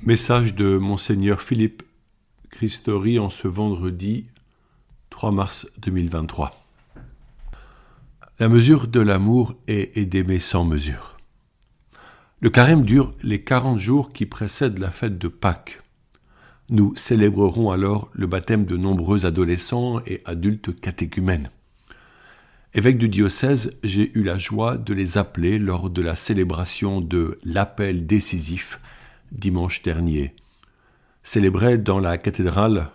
Message de Monseigneur Philippe Christori en ce vendredi 3 mars 2023. La mesure de l'amour est d'aimer sans mesure. Le carême dure les 40 jours qui précèdent la fête de Pâques. Nous célébrerons alors le baptême de nombreux adolescents et adultes catéchumènes. Évêque du diocèse, j'ai eu la joie de les appeler lors de la célébration de l'appel décisif dimanche dernier. Célébré dans la cathédrale,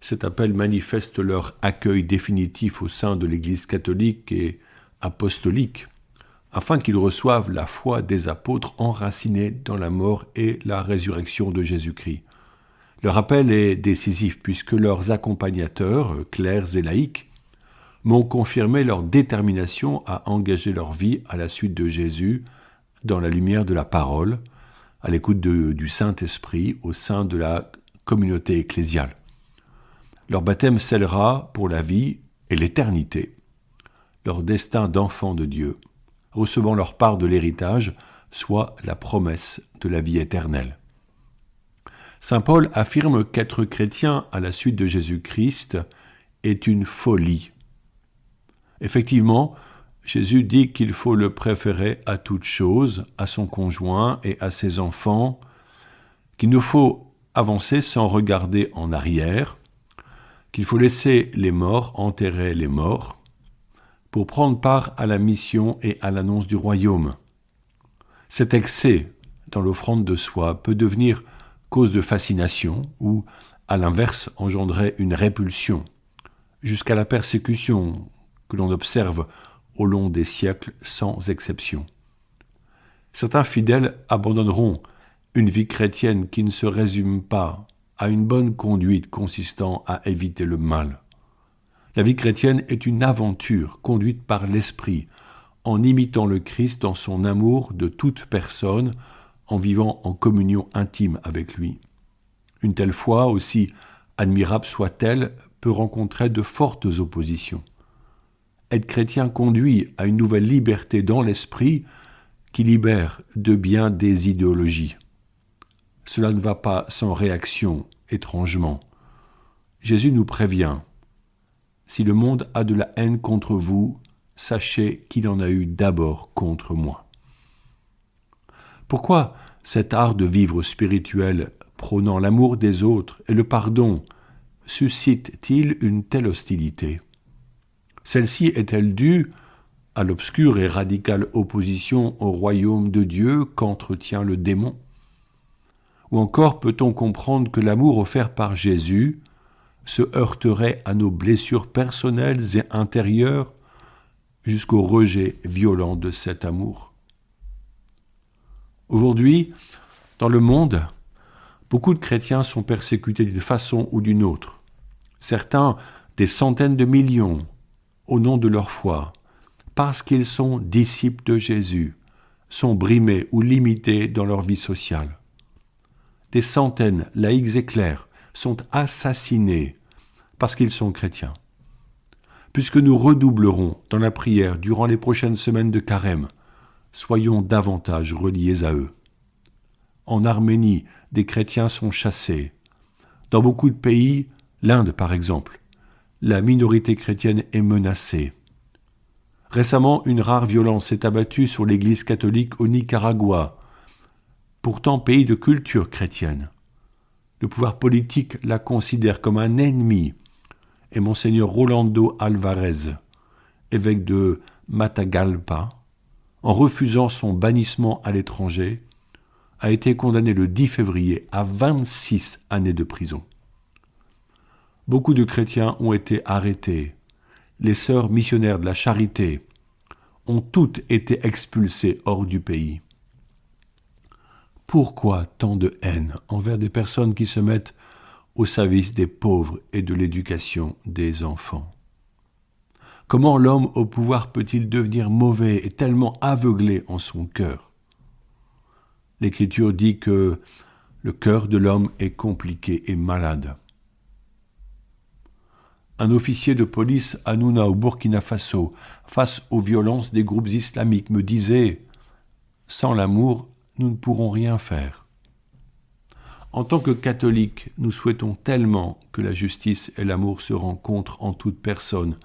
cet appel manifeste leur accueil définitif au sein de l'Église catholique et apostolique, afin qu'ils reçoivent la foi des apôtres enracinés dans la mort et la résurrection de Jésus-Christ. Leur appel est décisif puisque leurs accompagnateurs, clercs et laïcs, m'ont confirmé leur détermination à engager leur vie à la suite de Jésus dans la lumière de la parole, à l'écoute du Saint-Esprit au sein de la communauté ecclésiale. Leur baptême scellera pour la vie et l'éternité leur destin d'enfants de Dieu, recevant leur part de l'héritage, soit la promesse de la vie éternelle. Saint Paul affirme qu'être chrétien à la suite de Jésus-Christ est une folie. Effectivement, Jésus dit qu'il faut le préférer à toute chose, à son conjoint et à ses enfants, qu'il nous faut avancer sans regarder en arrière, qu'il faut laisser les morts enterrer les morts, pour prendre part à la mission et à l'annonce du royaume. Cet excès dans l'offrande de soi peut devenir cause de fascination ou, à l'inverse, engendrer une répulsion, jusqu'à la persécution que l'on observe au long des siècles sans exception. Certains fidèles abandonneront une vie chrétienne qui ne se résume pas à une bonne conduite consistant à éviter le mal. La vie chrétienne est une aventure conduite par l'Esprit, en imitant le Christ dans son amour de toute personne, en vivant en communion intime avec lui. Une telle foi, aussi admirable soit-elle, peut rencontrer de fortes oppositions. Être chrétien conduit à une nouvelle liberté dans l'esprit qui libère de bien des idéologies. Cela ne va pas sans réaction, étrangement. Jésus nous prévient. Si le monde a de la haine contre vous, sachez qu'il en a eu d'abord contre moi. Pourquoi cet art de vivre spirituel, prônant l'amour des autres et le pardon, suscite-t-il une telle hostilité ? Celle-ci est-elle due à l'obscure et radicale opposition au royaume de Dieu qu'entretient le démon ? Ou encore peut-on comprendre que l'amour offert par Jésus se heurterait à nos blessures personnelles et intérieures jusqu'au rejet violent de cet amour ? Aujourd'hui, dans le monde, beaucoup de chrétiens sont persécutés d'une façon ou d'une autre. Certains, des centaines de millions, au nom de leur foi, parce qu'ils sont disciples de Jésus, sont brimés ou limités dans leur vie sociale. Des centaines, laïcs et clercs, sont assassinés parce qu'ils sont chrétiens. Puisque nous redoublerons dans la prière durant les prochaines semaines de carême, soyons davantage reliés à eux. En Arménie, des chrétiens sont chassés. Dans beaucoup de pays, l'Inde par exemple, la minorité chrétienne est menacée. Récemment, une rare violence s'est abattue sur l'Église catholique au Nicaragua, pourtant pays de culture chrétienne. Le pouvoir politique la considère comme un ennemi, et Monseigneur Rolando Alvarez, évêque de Matagalpa, en refusant son bannissement à l'étranger, a été condamné le 10 février à 26 années de prison. Beaucoup de chrétiens ont été arrêtés. Les sœurs missionnaires de la charité ont toutes été expulsées hors du pays. Pourquoi tant de haine envers des personnes qui se mettent au service des pauvres et de l'éducation des enfants ? Comment l'homme au pouvoir peut-il devenir mauvais et tellement aveuglé en son cœur ? L'Écriture dit que le cœur de l'homme est compliqué et malade. Un officier de police à Nouna au Burkina Faso, face aux violences des groupes islamiques, me disait « Sans l'amour, nous ne pourrons rien faire ». En tant que catholiques, nous souhaitons tellement que la justice et l'amour se rencontrent en toute personne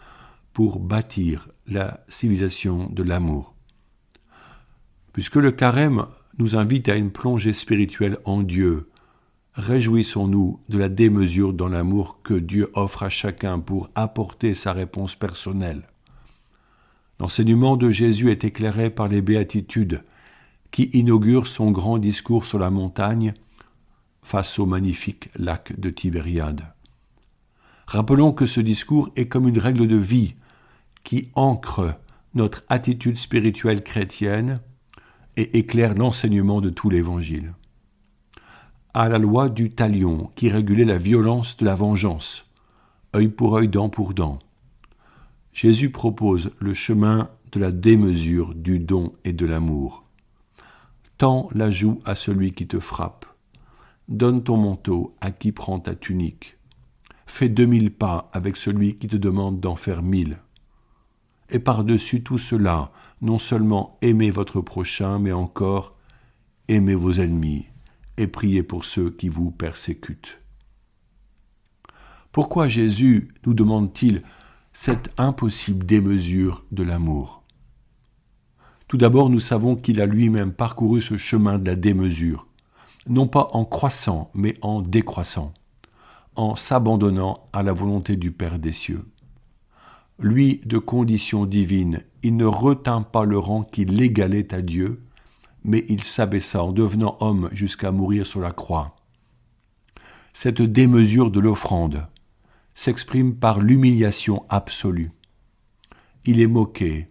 pour bâtir la civilisation de l'amour. Puisque le carême nous invite à une plongée spirituelle en Dieu, réjouissons-nous de la démesure dans l'amour que Dieu offre à chacun pour apporter sa réponse personnelle. L'enseignement de Jésus est éclairé par les béatitudes qui inaugurent son grand discours sur la montagne face au magnifique lac de Tibériade. Rappelons que ce discours est comme une règle de vie qui ancre notre attitude spirituelle chrétienne et éclaire l'enseignement de tout l'Évangile. À la loi du talion qui régulait la violence de la vengeance, œil pour œil, dent pour dent, Jésus propose le chemin de la démesure, du don et de l'amour. Tends la joue à celui qui te frappe. Donne ton manteau à qui prend ta tunique. Fais 2000 pas avec celui qui te demande d'en faire 1000. Et par-dessus tout cela, non seulement aimez votre prochain, mais encore aimez vos ennemis et priez pour ceux qui vous persécutent. Pourquoi Jésus nous demande-t-il cette impossible démesure de l'amour? Tout d'abord, nous savons qu'il a lui-même parcouru ce chemin de la démesure, non pas en croissant, mais en décroissant, en s'abandonnant à la volonté du Père des cieux. Lui, de condition divine, il ne retint pas le rang qui l'égalait à Dieu, mais il s'abaissa en devenant homme jusqu'à mourir sur la croix. Cette démesure de l'offrande s'exprime par l'humiliation absolue. Il est moqué,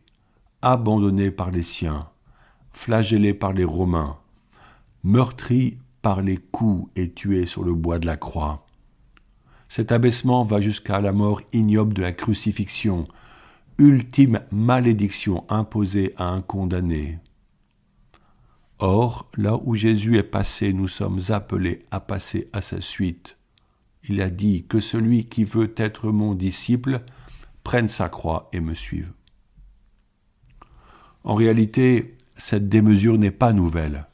abandonné par les siens, flagellé par les Romains, meurtri par les coups et tué sur le bois de la croix. Cet abaissement va jusqu'à la mort ignoble de la crucifixion, ultime malédiction imposée à un condamné. Or, là où Jésus est passé, nous sommes appelés à passer à sa suite. Il a dit que celui qui veut être mon disciple prenne sa croix et me suive. En réalité, cette démesure n'est pas nouvelle.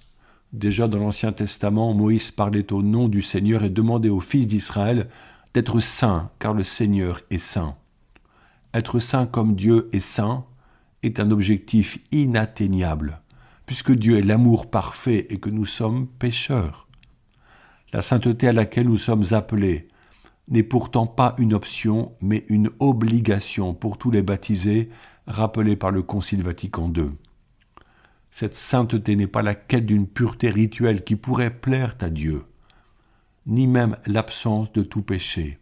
Déjà dans l'Ancien Testament, Moïse parlait au nom du Seigneur et demandait aux fils d'Israël d'être saints, car le Seigneur est saint. Être saint comme Dieu est saint est un objectif inatteignable, puisque Dieu est l'amour parfait et que nous sommes pécheurs. La sainteté à laquelle nous sommes appelés n'est pourtant pas une option, mais une obligation pour tous les baptisés, rappelés par le Concile Vatican II. Cette sainteté n'est pas la quête d'une pureté rituelle qui pourrait plaire à Dieu, ni même l'absence de tout péché.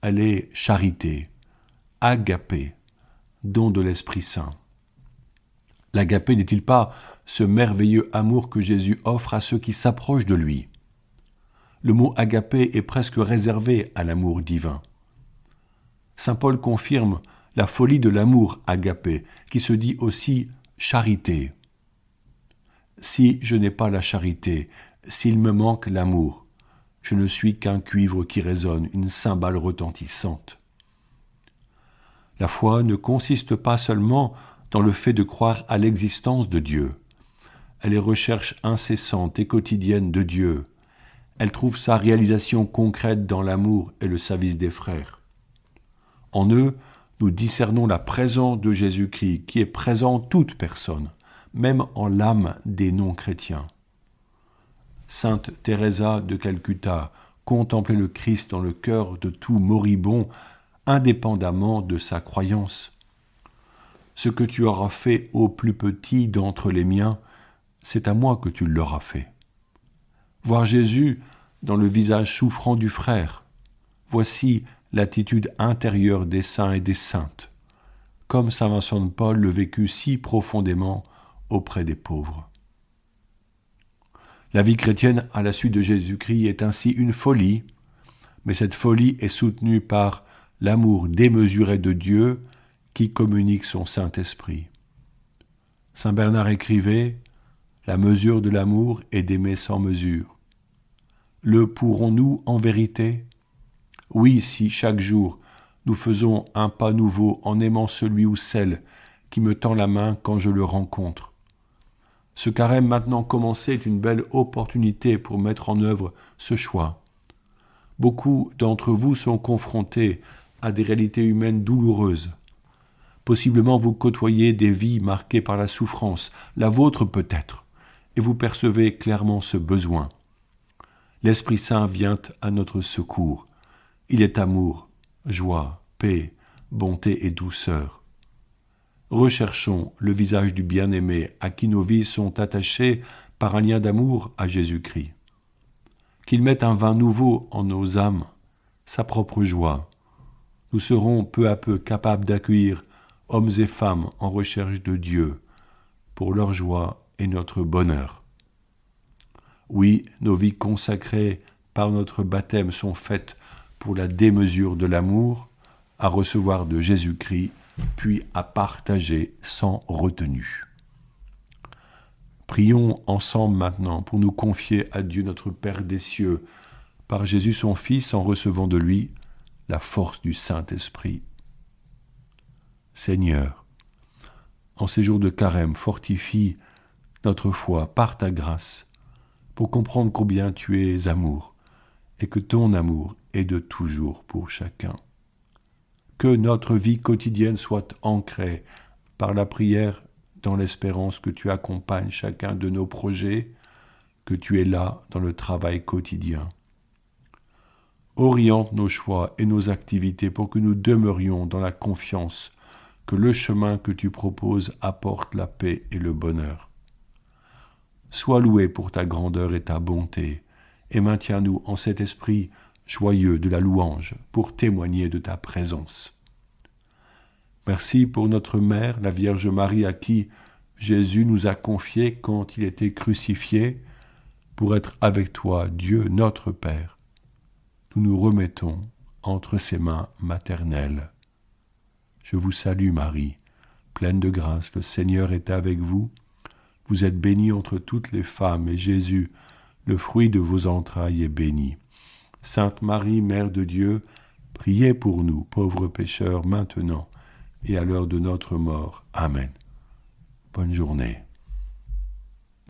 Elle est charité, agapé, don de l'Esprit Saint. L'agapé n'est-il pas ce merveilleux amour que Jésus offre à ceux qui s'approchent de lui? Le mot agapé est presque réservé à l'amour divin. Saint Paul confirme la folie de l'amour agapé, qui se dit aussi charité. Si je n'ai pas la charité, s'il me manque l'amour, je ne suis qu'un cuivre qui résonne, une cymbale retentissante. La foi ne consiste pas seulement dans le fait de croire à l'existence de Dieu. Elle est recherche incessante et quotidienne de Dieu. Elle trouve sa réalisation concrète dans l'amour et le service des frères. En eux, nous discernons la présence de Jésus-Christ qui est présent en toute personne, même en l'âme des non-chrétiens. Sainte Teresa de Calcutta contemplait le Christ dans le cœur de tout moribond, indépendamment de sa croyance. Ce que tu auras fait au plus petit d'entre les miens, c'est à moi que tu l'auras fait. Voir Jésus dans le visage souffrant du frère, voici l'attitude intérieure des saints et des saintes, comme saint Vincent de Paul le vécut si profondément auprès des pauvres. La vie chrétienne à la suite de Jésus-Christ est ainsi une folie, mais cette folie est soutenue par l'amour démesuré de Dieu qui communique son Saint-Esprit. Saint Bernard écrivait « La mesure de l'amour est d'aimer sans mesure ». Le pourrons-nous en vérité? Oui, si chaque jour nous faisons un pas nouveau en aimant celui ou celle qui me tend la main quand je le rencontre. Ce carême maintenant commencé est une belle opportunité pour mettre en œuvre ce choix. Beaucoup d'entre vous sont confrontés à des réalités humaines douloureuses. Possiblement vous côtoyez des vies marquées par la souffrance, la vôtre peut-être, et vous percevez clairement ce besoin. L'Esprit Saint vient à notre secours. Il est amour, joie, paix, bonté et douceur. Recherchons le visage du bien-aimé à qui nos vies sont attachées par un lien d'amour à Jésus-Christ. Qu'il mette un vin nouveau en nos âmes, sa propre joie. Nous serons peu à peu capables d'accueillir hommes et femmes en recherche de Dieu pour leur joie et notre bonheur. Oui, nos vies consacrées par notre baptême sont faites pour la démesure de l'amour, à recevoir de Jésus-Christ, puis à partager sans retenue. Prions ensemble maintenant pour nous confier à Dieu notre Père des cieux, par Jésus son Fils, en recevant de lui la force du Saint-Esprit. Seigneur, en ces jours de carême, fortifie notre foi par ta grâce, pour comprendre combien tu es amour, et que ton amour est de toujours pour chacun. Que notre vie quotidienne soit ancrée par la prière dans l'espérance que tu accompagnes chacun de nos projets, que tu es là dans le travail quotidien. Oriente nos choix et nos activités pour que nous demeurions dans la confiance que le chemin que tu proposes apporte la paix et le bonheur. Sois loué pour ta grandeur et ta bonté, et maintiens-nous en cet esprit joyeux de la louange pour témoigner de ta présence. Merci pour notre Mère, la Vierge Marie, à qui Jésus nous a confié quand il était crucifié, pour être avec toi, Dieu notre Père. Nous nous remettons entre ses mains maternelles. Je vous salue Marie, pleine de grâce, le Seigneur est avec vous. Vous êtes bénie entre toutes les femmes, et Jésus, le fruit de vos entrailles, est béni. Sainte Marie, Mère de Dieu, priez pour nous, pauvres pécheurs, maintenant et à l'heure de notre mort. Amen. Bonne journée.